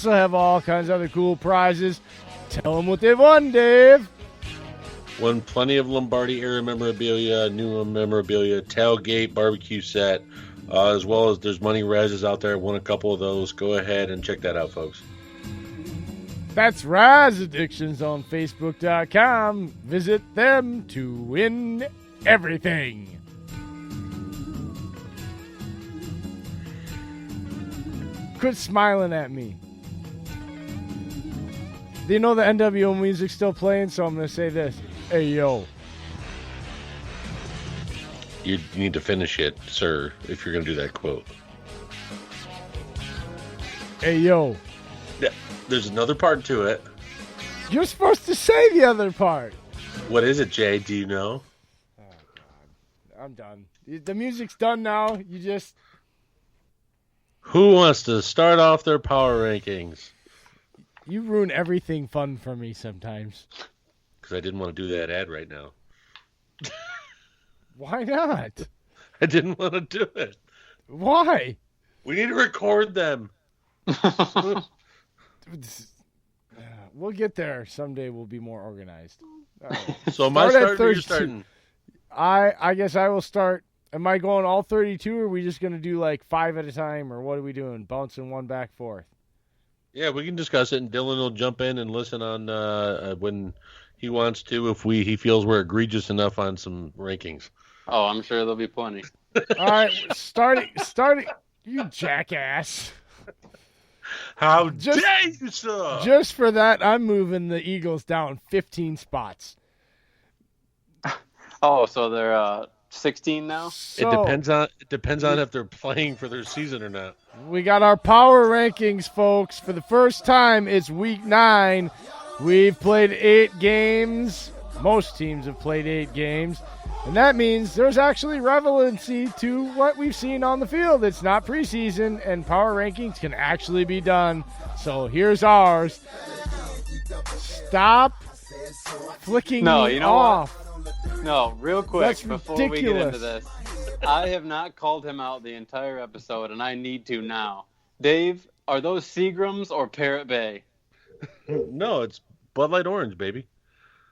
also have all kinds of other cool prizes. Tell them what they've won, Dave. Won plenty of Lombardi era memorabilia, new memorabilia, tailgate barbecue set, as well as there's money Razes out there. Won a couple of those. Go ahead and check that out, folks. That's Raz Addictions on Facebook.com. Visit them to win everything. Quit smiling at me. You know the NWO music's still playing, so I'm going to say this. Hey, yo. You need to finish it, sir, if you're going to do that quote. Hey, yo. Yeah, there's another part to it. You're supposed to say the other part. What is it, Jay? Do you know? Oh, God. I'm done. The music's done now. You just... Who wants to start off their power rankings? You ruin everything fun for me sometimes. Because I didn't want to do that ad right now. Why not? I didn't want to do it. Why? We need to record them. We'll get there. Someday we'll be more organized. Right. So my start or you're starting? I guess I will start. Am I going all 32, or are we just going to do like 5 at a time, or what are we doing? Bouncing one back forth? Yeah, we can discuss it, and Dylan will jump in and listen on when he wants to, if he feels we're egregious enough on some rankings. Oh, I'm sure there'll be plenty. All right, starting. You jackass. How dare you, sir? Just for that, I'm moving the Eagles down 15 spots. Oh, so they're 16 now? So, it depends on if they're playing for their season or not. We got our power rankings, folks. For the first time, it's week 9. We've played 8 games. Most teams have played 8 games. And that means there's actually relevancy to what we've seen on the field. It's not preseason, and power rankings can actually be done. So here's ours. Stop flicking me off. What? No, real quick, That's before ridiculous. we get into this. I have not called him out the entire episode, and I need to now. Dave, are those Seagrams or Parrot Bay? No, it's Bud Light Orange, baby.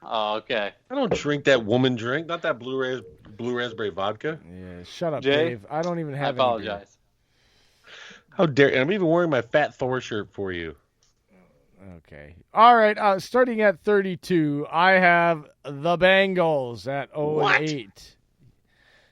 Oh, okay. I don't drink that woman drink, not that blue raspberry vodka. Yeah, shut up, Jay, Dave. I don't even have I any apologize. How dare I'm even wearing my Fat Thor shirt for you. Okay. All right. Starting at 32, I have the Bengals at 0-8.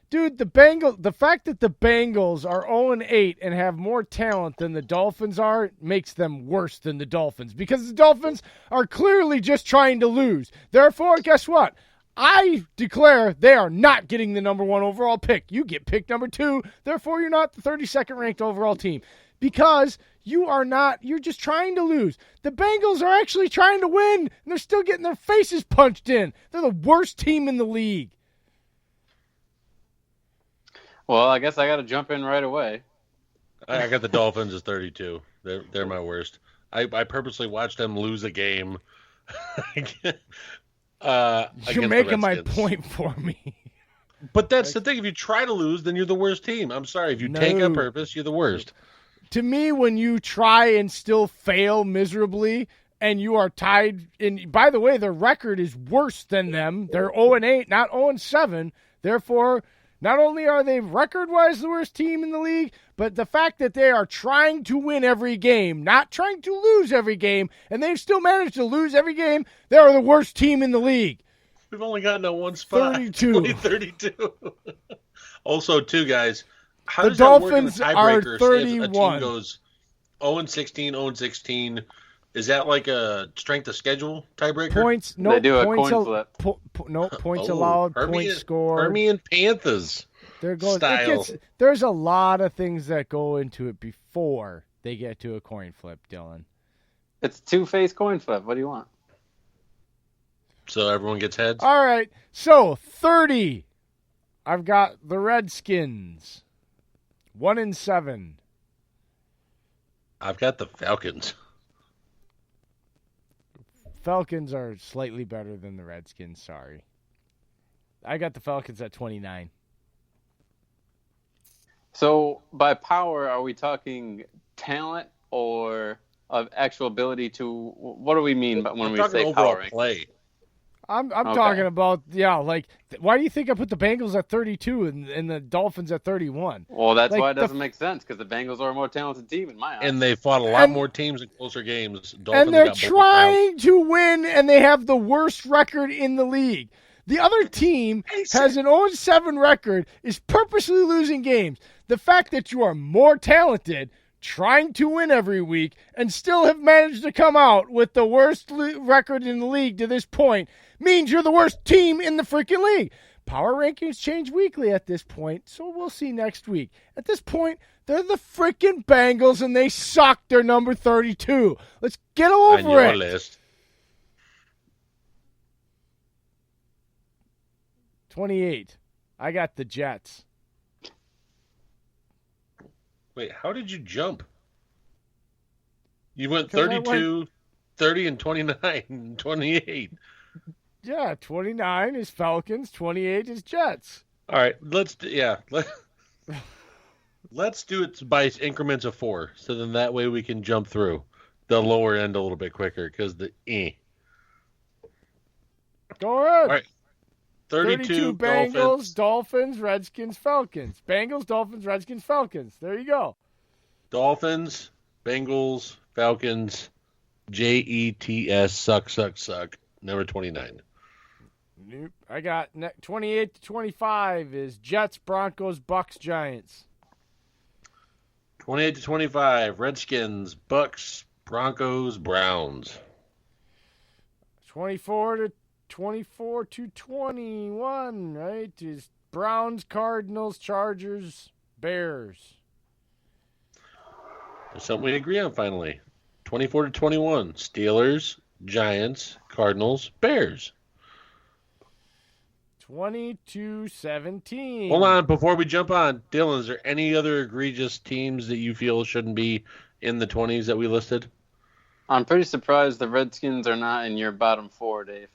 Dude, the fact that the Bengals are 0-8 and have more talent than the Dolphins are makes them worse than the Dolphins, because the Dolphins are clearly just trying to lose. Therefore, guess what? I declare they are not getting the number 1 overall pick. You get pick number 2. Therefore, you're not the 32nd ranked overall team, because you're just trying to lose. The Bengals are actually trying to win, and they're still getting their faces punched in. They're the worst team in the league. Well, I guess I got to jump in right away. I got the Dolphins as 32. They're my worst. I purposely watched them lose a game. You're making my point for me. But that's the thing. If you try to lose, then you're the worst team. I'm sorry. If you take on purpose, you're the worst. To me, when you try and still fail miserably and you are tied, and by the way, their record is worse than them. They're 0-8, not 0-7. Therefore, not only are they record-wise the worst team in the league, but the fact that they are trying to win every game, not trying to lose every game, and they've still managed to lose every game, they are the worst team in the league. We've only gotten a 1 spot. 32. 32. Also, too, guys, how the does Dolphins that work in are a tiebreaker? 31. If a team goes 0-16, 0-16, is that like a strength of schedule tiebreaker? Points, no They do a points, coin flip. No points allowed, points scored. Permian Panthers. They're going. Style. There's a lot of things that go into it before they get to a coin flip, Dylan. It's 2-face coin flip. What do you want? So everyone gets heads? All right. So 30. I've got the Redskins. 1-7. I've got the Falcons. Falcons are slightly better than the Redskins. Sorry. I got the Falcons at 29. So by power, are we talking talent or of actual ability to. What do we mean when I'm we talking say overall power ranking? play. I'm Okay. talking about, like, why do you think I put the Bengals at 32 and the Dolphins at 31? Well, that's Like, why it doesn't make sense, because the Bengals are a more talented team in my eyes. And they fought a lot And- more teams in closer games. And Dolphins they're got blown out. trying to win, and they have the worst record in the league. The other team has an 0-7 record, is purposely losing games. The fact that you are more talented, trying to win every week, and still have managed to come out with the worst record in the league to this point means you're the worst team in the freaking league. Power rankings change weekly at this point, so we'll see next week. At this point, they're the freaking Bengals, and they suck. They're number 32. Let's get On over your it. list. 28. I got the Jets. Wait, how did you jump? You went 'Cause I 32, 30, and 29, and 28. Yeah, 29 is Falcons, 28 is Jets. All right, let's do it by increments of 4, so then that way we can jump through the lower end a little bit quicker because Go ahead. All right, 32 Bengals, Dolphins, Redskins, Falcons. Bengals, Dolphins, Redskins, Falcons. There you go. Dolphins, Bengals, Falcons, Jets, suck. Number 29. Nope. I got 28 to 25 is Jets, Broncos, Bucks, Giants. 28 to 25, Redskins, Bucks, Broncos, Browns. 24 to 21, right? Is Browns, Cardinals, Chargers, Bears. There's something we agree on finally. 24 to 21, Steelers, Giants, Cardinals, Bears. 20-17. Hold on, before we jump on, Dylan, is there any other egregious teams that you feel shouldn't be in the 20s that we listed? I'm pretty surprised the Redskins are not in your bottom 4, Dave.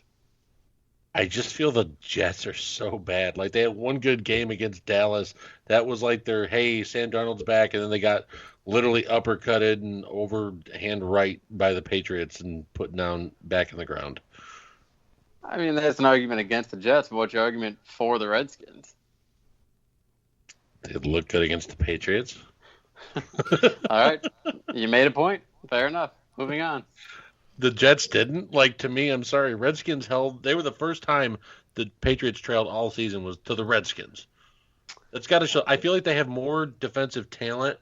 I just feel the Jets are so bad. Like, they had one good game against Dallas. That was like their, hey, Sam Darnold's back, and then they got literally uppercutted and overhand right by the Patriots and put down back in the ground. I mean, that's an argument against the Jets, but what's your argument for the Redskins? They look good against the Patriots. All right. You made a point. Fair enough. Moving on. The Jets didn't. Like, to me, I'm sorry. Redskins held. They were the first time the Patriots trailed all season was to the Redskins. That's got to show. I feel like they have more defensive talent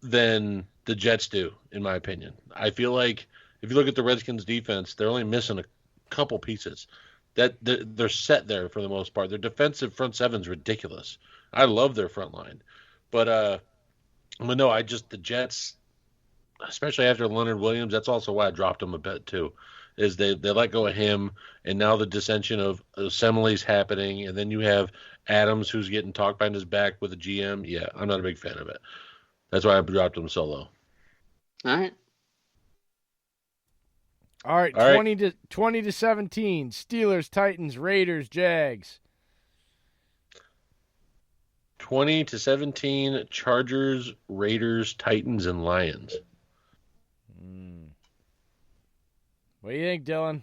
than the Jets do, in my opinion. I feel like if you look at the Redskins defense, they're only missing a couple pieces. That they're set there for the most part. Their defensive front seven's ridiculous. I love their front line, but no, the Jets, especially after Leonard Williams. That's also why I dropped them a bit too. Is they let go of him, and now the dissension of Assembly's happening, and then you have Adams who's getting talked behind his back with the GM. Yeah, I'm not a big fan of it. That's why I dropped him so low. All right. All right, All 20 to 17. Steelers, Titans, Raiders, Jags. 20 to 17. Chargers, Raiders, Titans, and Lions. What do you think, Dylan?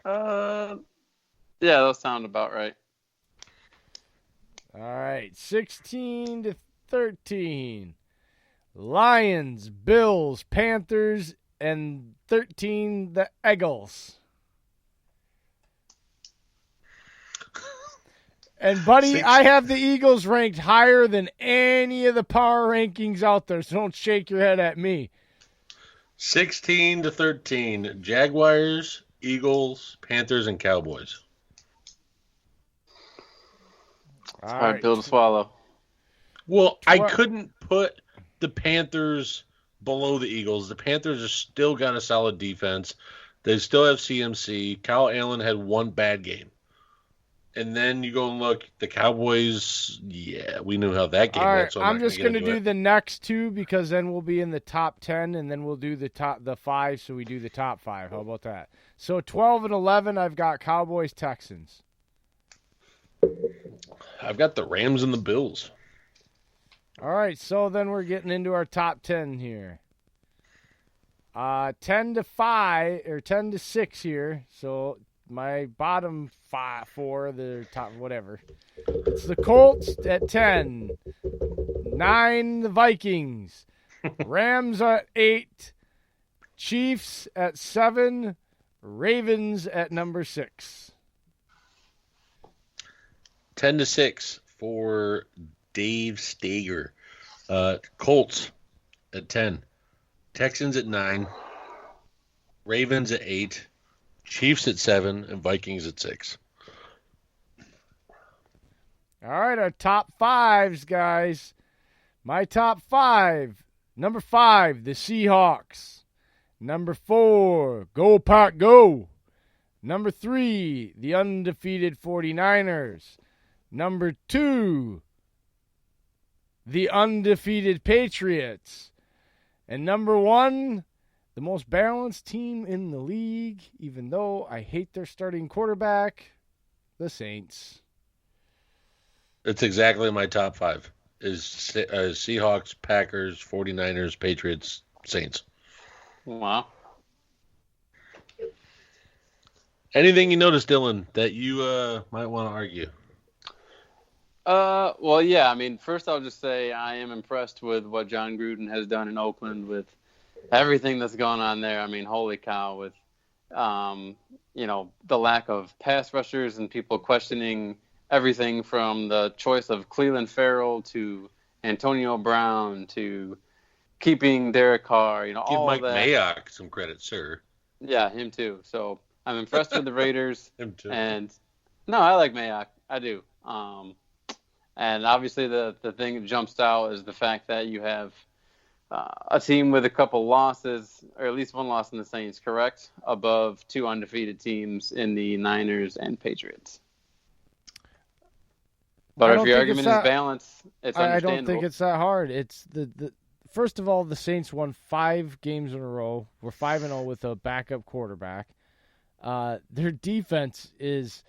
Yeah, those sound about right. All right, 16 to 13. Lions, Bills, Panthers, and 13 the Eagles. And, buddy, I have the Eagles ranked higher than any of the power rankings out there, so don't shake your head at me. 16 to 13. Jaguars, Eagles, Panthers, and Cowboys. All Hard right. pill to swallow. Well, I couldn't put the Panthers below the Eagles. The Panthers have still got a solid defense. They still have CMC. Kyle Allen had one bad game. And then you go and look, the Cowboys, yeah, we knew how that game All went. right, So I'm just going to do it. the next two because then we'll be in the top 10, and then we'll do the 5, so we do the top 5. How about that? So 12 and 11, I've got Cowboys, Texans. I've got the Rams and the Bills. All right, so then we're getting into our top 10 here. 10-5 or 10-6 here. So my bottom four, the top whatever. It's the Colts at 10, 9 the Vikings, Rams at 8, Chiefs at 7, Ravens at number 6. 10-6 for Dave Stager. Colts at 10, Texans at 9, Ravens at 8, Chiefs at 7, and Vikings at 6. All right, our top fives, guys. My top 5. Number 5, the Seahawks. Number 4, go Pack go. Number 3, the undefeated 49ers. Number 2, the undefeated Patriots. And number 1, the most balanced team in the league, even though I hate their starting quarterback, the Saints. That's exactly my top 5. Is Seahawks, Packers, 49ers, Patriots, Saints. Wow. Anything you noticed, Dylan, that you might want to argue? Well, yeah. I mean, first I'll just say I am impressed with what John Gruden has done in Oakland with everything that's gone on there. I mean, holy cow! With the lack of pass rushers and people questioning everything from the choice of Cleveland Farrell to Antonio Brown to keeping Derek Carr. Give all Mike that. Mayock some credit, sir. Yeah, him too. So I'm impressed with the Raiders. Him too. And no, I like Mayock. I do. And obviously the thing that jumps out is the fact that you have a team with a couple losses, or at least one loss in the Saints, correct? Above 2 undefeated teams in the Niners and Patriots. But if your argument is balance, it's understandable. I don't think it's that hard. It's the first of all, the Saints won 5 games in a row. We're 5-0 with a backup quarterback. Their defense is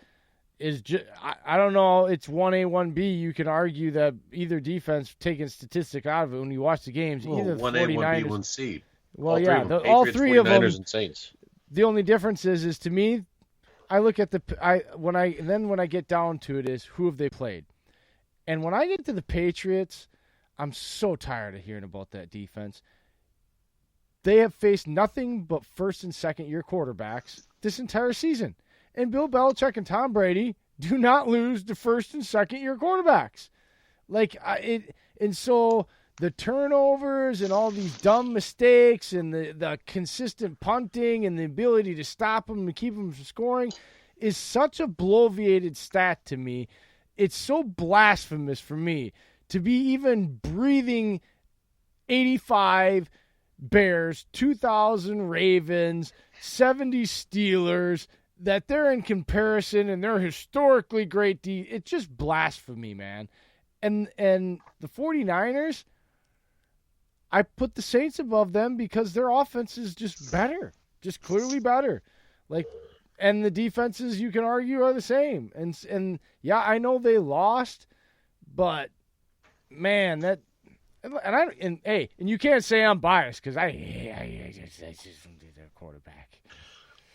just, I don't know, it's 1A, 1B. You can argue that either defense, taking statistic out of it when you watch the games, either the 1A, 49ers. 1B, 1C. Well, all three Patriots, of them. 49ers, and Saints. The only difference is to me, I look at when I get down to it is who have they played. And when I get to the Patriots, I'm so tired of hearing about that defense. They have faced nothing but first and second year quarterbacks this entire season. And Bill Belichick and Tom Brady do not lose to first and second year quarterbacks. And so the turnovers and all these dumb mistakes and the consistent punting and the ability to stop them and keep them from scoring is such a bloviated stat to me. It's so blasphemous for me to be even breathing 85 Bears, 2,000 Ravens, 70 Steelers, that they're in comparison and they're historically great. It's just blasphemy, man. And the 49ers, I put the Saints above them because their offense is just better, just clearly better. And the defenses, you can argue, are the same. And yeah, I know they lost, but man, and you can't say I'm biased because I just their quarterback.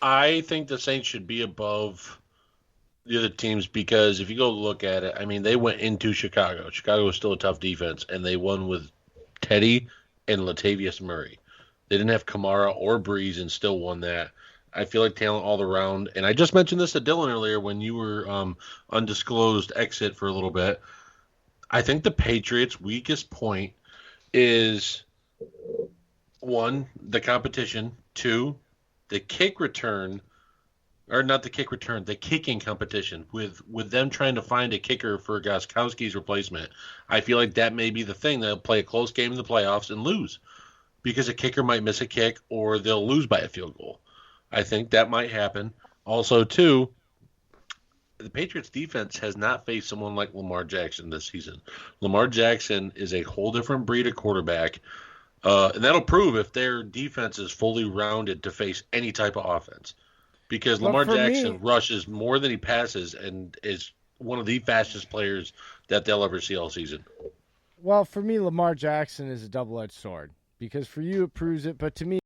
I think the Saints should be above the other teams because if you go look at it, I mean, they went into Chicago. Chicago was still a tough defense, and they won with Teddy and Latavius Murray. They didn't have Kamara or Breeze and still won that. I feel like talent all around. And I just mentioned this to Dylan earlier when you were undisclosed exit for a little bit. I think the Patriots' weakest point is, 1, the competition, 2, the kick return, or not the kick return, the kicking competition with them trying to find a kicker for Gostkowski's replacement. I feel like that may be the thing. They'll play a close game in the playoffs and lose because a kicker might miss a kick or they'll lose by a field goal. I think that might happen. Also, too, the Patriots defense has not faced someone like Lamar Jackson this season. Lamar Jackson is a whole different breed of quarterback. And that'll prove if their defense is fully rounded to face any type of offense. Because Lamar Jackson rushes more than he passes and is one of the fastest players that they'll ever see all season. Well, for me, Lamar Jackson is a double-edged sword. Because for you, it proves it. But to me,